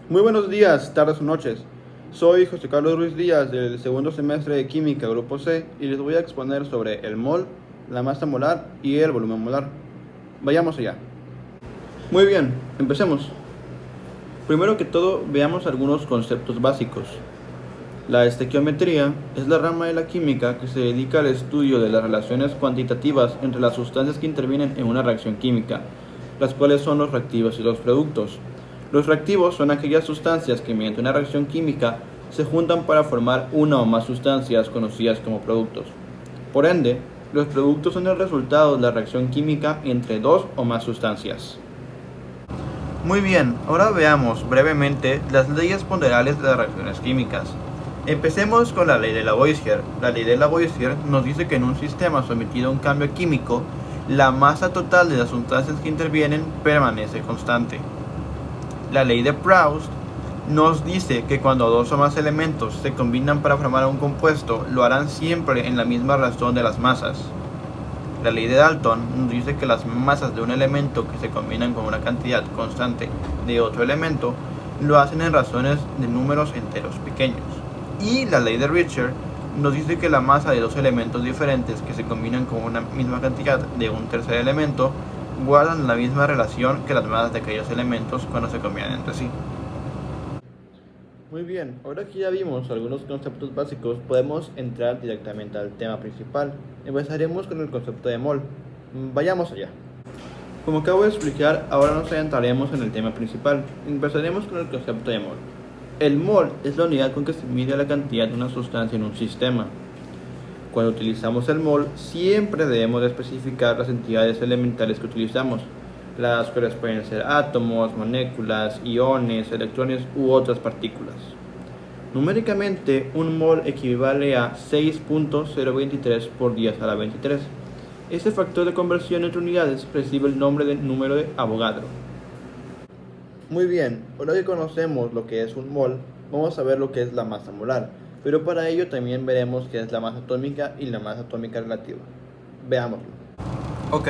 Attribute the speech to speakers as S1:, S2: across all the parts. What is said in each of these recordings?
S1: Muy buenos días, tardes o noches. Soy José Carlos Ruiz Díaz del segundo semestre de Química Grupo C y les voy a exponer sobre el mol, la masa molar y el volumen molar. Vayamos allá. Muy bien, empecemos. Primero que todo, veamos algunos conceptos básicos. La estequiometría es la rama de la química que se dedica al estudio de las relaciones cuantitativas entre las sustancias que intervienen en una reacción química, las cuales son los reactivos y los productos. Los reactivos son aquellas sustancias que mediante una reacción química se juntan para formar una o más sustancias conocidas como productos. Por ende, los productos son el resultado de la reacción química entre dos o más sustancias. Muy bien, ahora veamos brevemente las leyes ponderales de las reacciones químicas. Empecemos con la ley de Lavoisier. La ley de Lavoisier nos dice que en un sistema sometido a un cambio químico, la masa total de las sustancias que intervienen permanece constante. La ley de Proust nos dice que cuando dos o más elementos se combinan para formar un compuesto, lo harán siempre en la misma razón de las masas. La ley de Dalton nos dice que las masas de un elemento que se combinan con una cantidad constante de otro elemento lo hacen en razones de números enteros pequeños. Y la ley de Richter nos dice que la masa de dos elementos diferentes que se combinan con una misma cantidad de un tercer elemento guardan la misma relación que las masas de aquellos elementos cuando se combinan entre sí. Muy bien, ahora que ya vimos algunos conceptos básicos, podemos entrar directamente al tema principal. Empezaremos con el concepto de mol. Vayamos allá. Como acabo de explicar, ahora nos adentraremos en el tema principal. Empezaremos con el concepto de mol. El mol es la unidad con que se mide la cantidad de una sustancia en un sistema. Cuando utilizamos el mol, siempre debemos de especificar las entidades elementales que utilizamos, las cuales pueden ser átomos, moléculas, iones, electrones u otras partículas. Numéricamente, un mol equivale a 6.023 por 10 a la 23. Este factor de conversión entre unidades recibe el nombre de número de Avogadro. Muy bien, ahora que conocemos lo que es un mol, vamos a ver lo que es la masa molar, pero para ello también veremos qué es la masa atómica y la masa atómica relativa. Veámoslo. Ok,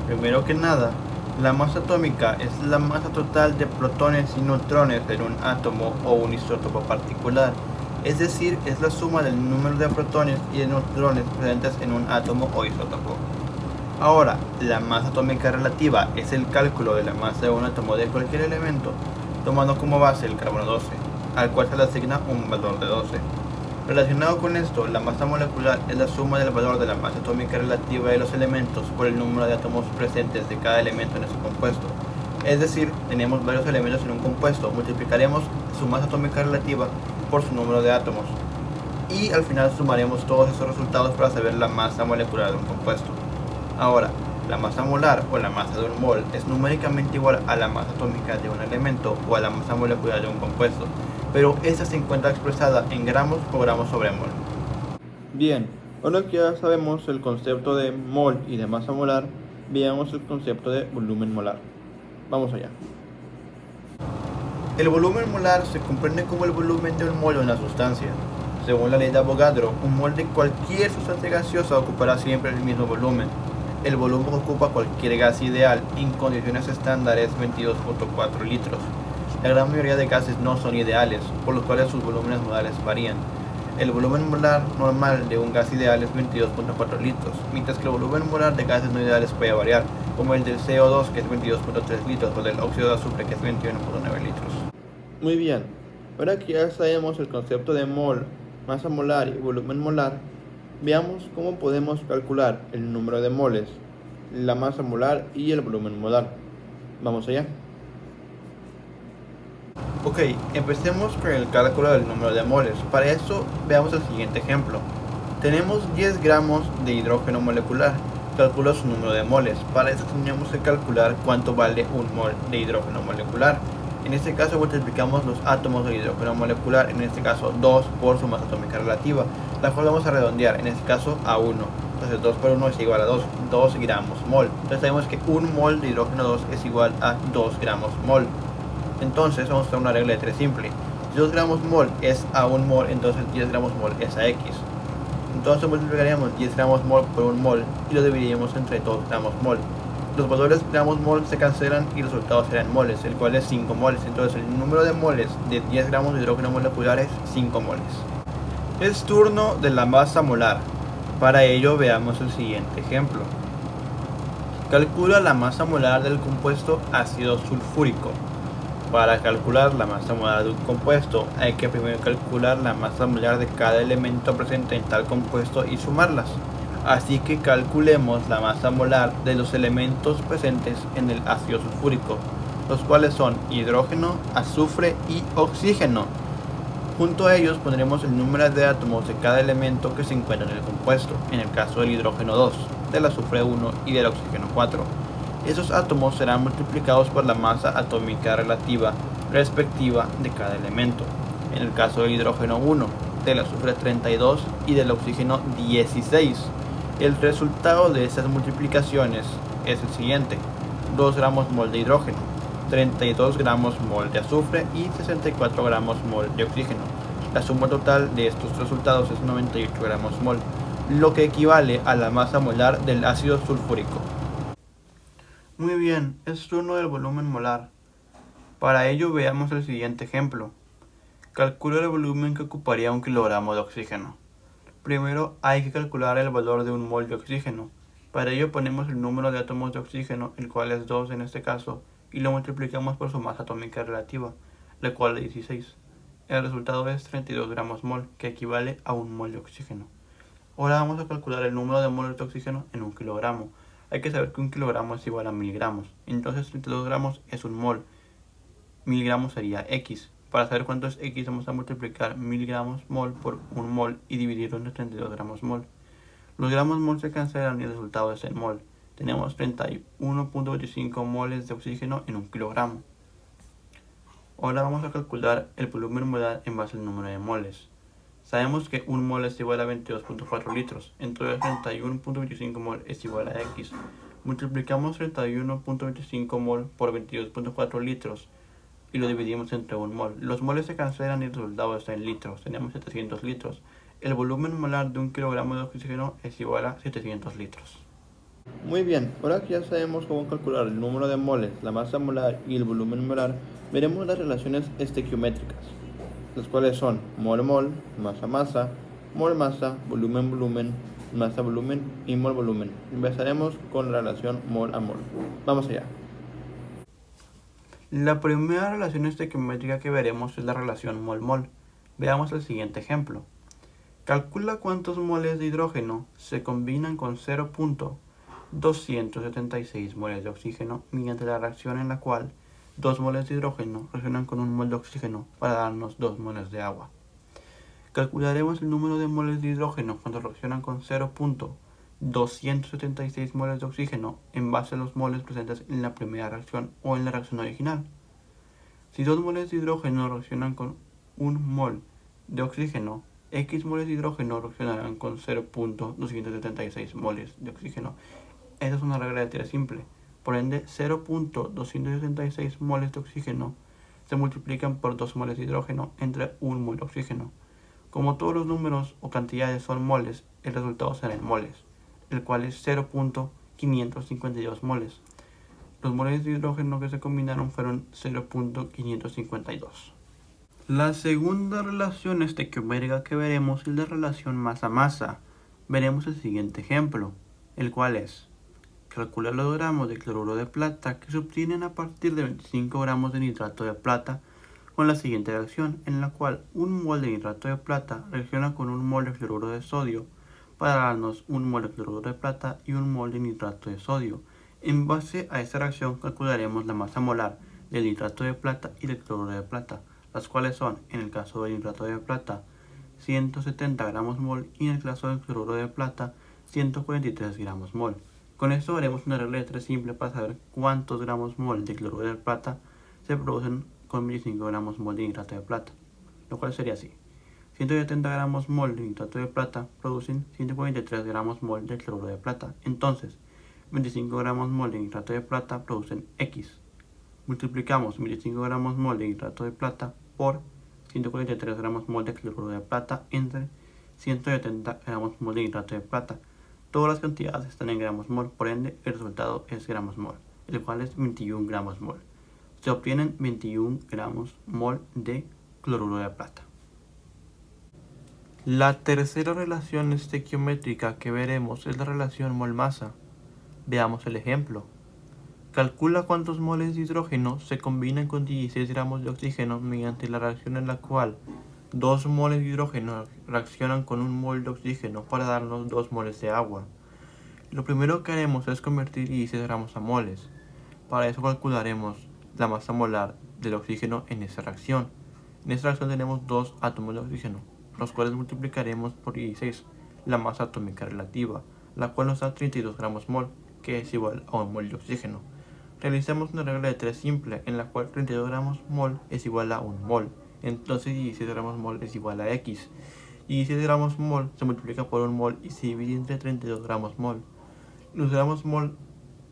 S1: primero que nada, la masa atómica es la masa total de protones y neutrones en un átomo o un isótopo particular, es decir, es la suma del número de protones y de neutrones presentes en un átomo o isótopo. Ahora, la masa atómica relativa es el cálculo de la masa de un átomo de cualquier elemento, tomando como base el carbono 12, al cual se le asigna un valor de 12. Relacionado con esto, la masa molecular es la suma del valor de la masa atómica relativa de los elementos por el número de átomos presentes de cada elemento en ese compuesto. Es decir, tenemos varios elementos en un compuesto, multiplicaremos su masa atómica relativa por su número de átomos y al final sumaremos todos esos resultados para saber la masa molecular de un compuesto. Ahora, la masa molar o la masa de un mol es numéricamente igual a la masa atómica de un elemento o a la masa molecular de un compuesto, pero esta se encuentra expresada en gramos o gramos sobre mol. Bien, ahora que ya sabemos el concepto de mol y de masa molar, veamos el concepto de volumen molar. Vamos allá. El volumen molar se comprende como el volumen de un mol de una sustancia. Según la ley de Avogadro, un mol de cualquier sustancia gaseosa ocupará siempre el mismo volumen. El volumen que ocupa cualquier gas ideal en condiciones estándares es 22.4 litros. La gran mayoría de gases no son ideales, por lo cual sus volúmenes molares varían. El volumen molar normal de un gas ideal es 22.4 litros, mientras que el volumen molar de gases no ideales puede variar, como el del CO2 que es 22.3 litros o del óxido de azufre que es 21.9 litros. Muy bien, ahora que ya sabemos el concepto de mol, masa molar y volumen molar, veamos cómo podemos calcular el número de moles, la masa molar y el volumen molar. Vamos allá. Ok, empecemos con el cálculo del número de moles. Para eso veamos el siguiente ejemplo. Tenemos 10 gramos de hidrógeno molecular. Calculo su número de moles. Para eso tenemos que calcular cuánto vale un mol de hidrógeno molecular. En este caso multiplicamos los átomos de hidrógeno molecular, en este caso 2 por su masa atómica relativa, la cual vamos a redondear, en este caso a 1. Entonces 2 por 1 es igual a 2 gramos mol. Entonces sabemos que un mol de hidrógeno 2 es igual a 2 gramos mol. Entonces vamos a hacer una regla de 3 simple. Si 2 gramos mol es a 1 mol, entonces 10 gramos mol es a X. Entonces multiplicaríamos 10 gramos mol por 1 mol y lo dividiríamos entre 2 gramos mol. los valores gramos mol se cancelan y el resultado será en moles, el cual es 5 moles. Entonces el número de moles de 10 gramos de hidrógeno molecular es 5 moles. Es turno de la masa molar. Para ello veamos el siguiente ejemplo. Calcula la masa molar del compuesto ácido sulfúrico. Para calcular la masa molar de un compuesto hay que primero calcular la masa molar de cada elemento presente en tal compuesto y sumarlas. Así que calculemos la masa molar de los elementos presentes en el ácido sulfúrico, los cuales son hidrógeno, azufre y oxígeno. Junto a ellos pondremos el número de átomos de cada elemento que se encuentra en el compuesto, en el caso del hidrógeno 2, del azufre 1 y del oxígeno 4. Esos átomos serán multiplicados por la masa atómica relativa respectiva de cada elemento, en el caso del hidrógeno 1, del azufre 32 y del oxígeno 16. El resultado de estas multiplicaciones es el siguiente: 2 gramos mol de hidrógeno, 32 gramos mol de azufre y 64 gramos mol de oxígeno. La suma total de estos resultados es 98 gramos mol, lo que equivale a la masa molar del ácido sulfúrico. Muy bien, es turno del volumen molar. Para ello veamos el siguiente ejemplo. Calcula el volumen que ocuparía 1 kilogramo de oxígeno. Primero hay que calcular el valor de un mol de oxígeno. Para ello ponemos el número de átomos de oxígeno, el cual es 2 en este caso, y lo multiplicamos por su masa atómica relativa, la cual es 16. El resultado es 32 gramos mol, que equivale a un mol de oxígeno. Ahora vamos a calcular el número de moles de oxígeno en 1 kilogramo. Hay que saber que 1 kilogramo es igual a 1000 gramos, entonces 32 gramos es un mol, 1000 gramos sería X. Para saber cuánto es X vamos a multiplicar 1000 gramos mol por 1 mol y dividirlo entre 32 gramos mol. Los gramos mol se cancelan y el resultado es en mol. Tenemos 31.25 moles de oxígeno en 1 kilogramo. Ahora vamos a calcular el volumen molar en base al número de moles. Sabemos que 1 mol es igual a 22.4 litros, entonces 31.25 mol es igual a X. Multiplicamos 31.25 mol por 22.4 litros y lo dividimos entre 1 mol. Los moles se cancelan y el resultado está en litros. Tenemos 700 litros. El volumen molar de 1 kilogramo de oxígeno es igual a 700 litros. Muy bien, ahora que ya sabemos cómo calcular el número de moles, la masa molar y el volumen molar, veremos las relaciones estequiométricas, las cuales son mol-mol, masa-masa, mol-masa, volumen-volumen, masa-volumen y mol-volumen. Empezaremos con la relación mol a mol. Vamos allá. La primera relación estequiométrica que veremos es la relación mol-mol. Veamos el siguiente ejemplo. Calcula cuántos moles de hidrógeno se combinan con 0.276 moles de oxígeno mediante la reacción en la cual 2 moles de hidrógeno reaccionan con 1 mol de oxígeno para darnos 2 moles de agua. Calcularemos el número de moles de hidrógeno cuando reaccionan con 0.276 moles de oxígeno en base a los moles presentes en la primera reacción o en la reacción original. Si 2 moles de hidrógeno reaccionan con 1 mol de oxígeno, X moles de hidrógeno reaccionarán con 0.276 moles de oxígeno. Esta es una regla de tira simple. Por ende, 0.276 moles de oxígeno se multiplican por 2 moles de hidrógeno entre 1 mol de oxígeno. Como todos los números o cantidades son moles, el resultado será en moles, el cual es 0.552 moles. Los moles de hidrógeno que se combinaron fueron 0.552. La segunda relación estequiométrica que veremos es la relación masa-masa. Veremos el siguiente ejemplo, el cual es: calcula los gramos de cloruro de plata que se obtienen a partir de 25 gramos de nitrato de plata con la siguiente reacción, en la cual 1 mol de nitrato de plata reacciona con 1 mol de cloruro de sodio para darnos 1 mol de cloruro de plata y 1 mol de nitrato de sodio. En base a esta reacción calcularemos la masa molar del nitrato de plata y del cloruro de plata, las cuales son, en el caso del nitrato de plata, 170 gramos mol y en el caso del cloruro de plata, 143 gramos mol. Con esto haremos una regla de 3 simple para saber cuántos gramos mol de cloruro de plata se producen con 25 gramos mol de nitrato de plata, lo cual sería así: 170 gramos mol de nitrato de plata producen 143 gramos mol de cloruro de plata. Entonces, 25 gramos mol de nitrato de plata producen X. Multiplicamos 25 gramos mol de nitrato de plata por 143 gramos mol de cloruro de plata entre 170 gramos mol de nitrato de plata. Todas las cantidades están en gramos mol, por ende el resultado es gramos mol, el cual es 21 gramos mol. Se obtienen 21 gramos mol de cloruro de plata. La tercera relación estequiométrica que veremos es la relación mol-masa. Veamos el ejemplo. Calcula cuántos moles de hidrógeno se combinan con 16 gramos de oxígeno mediante la reacción en la cual 2 moles de hidrógeno reaccionan con 1 mol de oxígeno para darnos 2 moles de agua. Lo primero que haremos es convertir 16 gramos a moles. Para eso calcularemos la masa molar del oxígeno en esta reacción. En esta reacción tenemos 2 átomos de oxígeno, los cuales multiplicaremos por 16, la masa atómica relativa, la cual nos da 32 gramos mol, que es igual a 1 mol de oxígeno. Realicemos una regla de 3 simple, en la cual 32 gramos mol es igual a 1 mol. Entonces 16 gramos mol es igual a X. Y 16 gramos mol se multiplica por 1 mol y se divide entre 32 gramos mol. Los gramos mol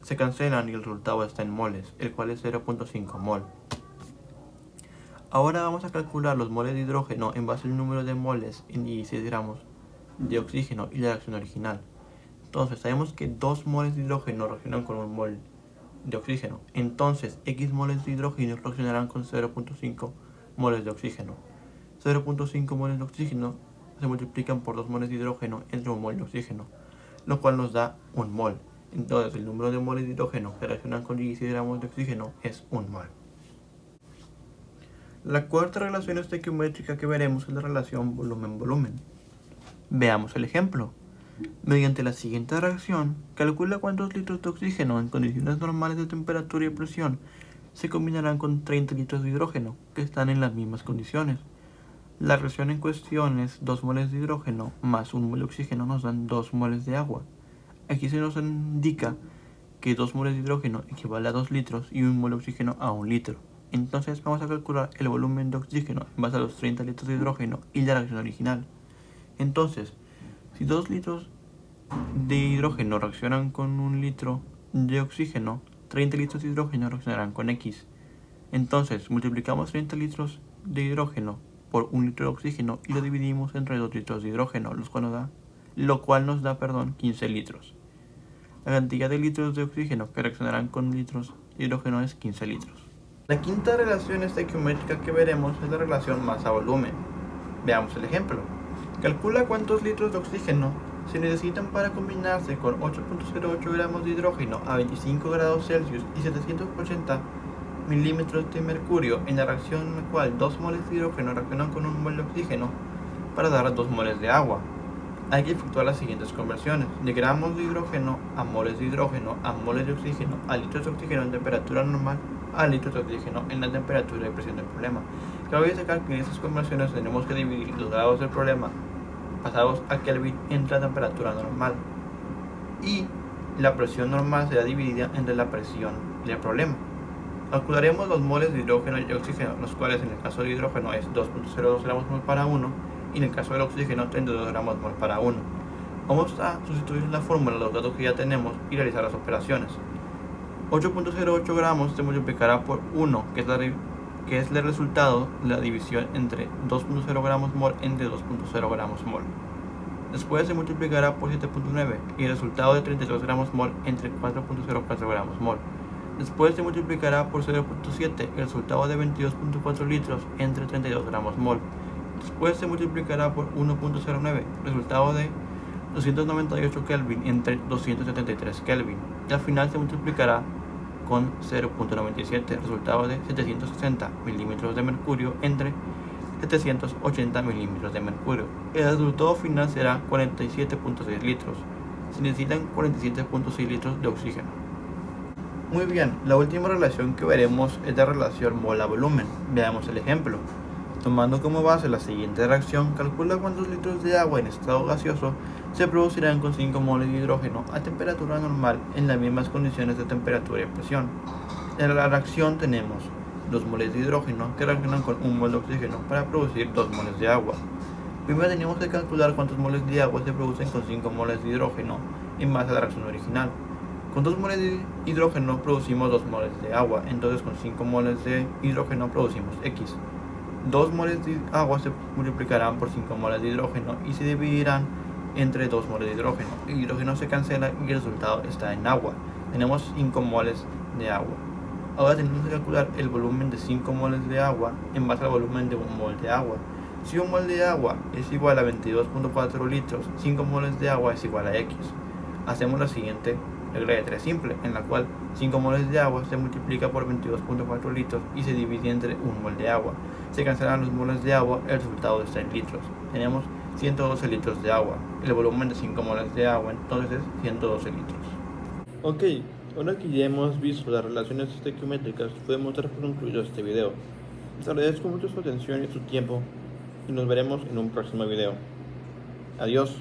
S1: se cancelan y el resultado está en moles, el cual es 0.5 mol. Ahora vamos a calcular los moles de hidrógeno en base al número de moles en 16 gramos de oxígeno y la reacción original. Entonces sabemos que 2 moles de hidrógeno reaccionan con 1 mol de oxígeno. Entonces X moles de hidrógeno reaccionarán con 0.5 moles de oxígeno. 0.5 moles de oxígeno se multiplican por 2 moles de hidrógeno entre 1 mol de oxígeno, lo cual nos da 1 mol. Entonces el número de moles de hidrógeno que reaccionan con 16 gramos de oxígeno es 1 mol. La cuarta relación estequiométrica que veremos es la relación volumen-volumen. Veamos el ejemplo. Mediante la siguiente reacción, calcula cuántos litros de oxígeno en condiciones normales de temperatura y presión se combinarán con 30 litros de hidrógeno, que están en las mismas condiciones. La reacción en cuestión es 2 moles de hidrógeno más 1 mol de oxígeno nos dan 2 moles de agua. Aquí se nos indica que 2 moles de hidrógeno equivale a 2 litros y 1 mol de oxígeno a 1 litro. Entonces vamos a calcular el volumen de oxígeno en base a los 30 litros de hidrógeno y la reacción original. Entonces, si 2 litros de hidrógeno reaccionan con 1 litro de oxígeno, 30 litros de hidrógeno reaccionarán con X. Entonces, multiplicamos 30 litros de hidrógeno por 1 litro de oxígeno y lo dividimos entre 2 litros de hidrógeno, lo cual nos da 15 litros. La cantidad de litros de oxígeno que reaccionarán con litros de hidrógeno es 15 litros. La quinta relación estequiométrica que veremos es la relación masa-volumen. Veamos el ejemplo. Calcula cuántos litros de oxígeno se necesitan para combinarse con 8.08 gramos de hidrógeno a 25 grados Celsius y 780 milímetros de mercurio en la reacción en la cual 2 moles de hidrógeno reaccionan con 1 mol de oxígeno para dar 2 moles de agua. Hay que efectuar las siguientes conversiones: de gramos de hidrógeno a moles de hidrógeno a moles de oxígeno a litros de oxígeno en temperatura normal a litros de oxígeno en la temperatura y presión del problema. Cabe destacar que en estas conversiones tenemos que dividir los grados del problema pasados a Kelvin entre la temperatura normal y la presión normal será dividida entre la presión del problema. Calcularemos los moles de hidrógeno y oxígeno, los cuales en el caso de hidrógeno es 2.02 gramos mol para 1 y en el caso del oxígeno 32 gramos mol para 1. Vamos a sustituir en la fórmula los datos que ya tenemos y realizar las operaciones. 8.08 gramos se multiplicará por 1, que es el resultado de la división entre 2.0 gramos mol entre 2.0 gramos mol. Después se multiplicará por 7.9 y el resultado de 32 gramos mol entre 4.04 gramos mol. Después se multiplicará por 0.7 el resultado de 22.4 litros entre 32 gramos mol. Después se multiplicará por 1.09 resultado de 298 Kelvin entre 273 Kelvin. Y al final se multiplicará con 0.97 resultado de 760 milímetros de mercurio entre 780 milímetros de mercurio. El resultado final será 47.6 litros. Se necesitan 47.6 litros de oxígeno. Muy bien, la última relación que veremos es la relación mol-volumen. Veamos el ejemplo. Tomando como base la siguiente reacción, calcula cuántos litros de agua en estado gaseoso se producirán con 5 moles de hidrógeno a temperatura normal en las mismas condiciones de temperatura y presión. En la reacción tenemos 2 moles de hidrógeno que reaccionan con 1 mol de oxígeno para producir 2 moles de agua. Primero tenemos que calcular cuántos moles de agua se producen con 5 moles de hidrógeno en base a la reacción original. Con 2 moles de hidrógeno producimos 2 moles de agua, entonces con 5 moles de hidrógeno producimos X. 2 moles de agua se multiplicarán por 5 moles de hidrógeno y se dividirán entre 2 moles de hidrógeno. El hidrógeno se cancela y el resultado está en agua. Tenemos 5 moles de agua. Ahora tenemos que calcular el volumen de 5 moles de agua en base al volumen de 1 mol de agua. Si 1 mol de agua es igual a 22.4 litros, 5 moles de agua es igual a X. Hacemos la siguiente regla de 3 simple, en la cual 5 moles de agua se multiplica por 22.4 litros y se divide entre 1 mol de agua. Se cancelan los moles de agua, el resultado está en litros. Tenemos 112 litros de agua. El volumen de 5 moles de agua entonces es 112 litros. Ok, ahora que ya hemos visto las relaciones estequiométricas, podemos dar por concluido este video. Les agradezco mucho su atención y su tiempo y nos veremos en un próximo video. Adiós.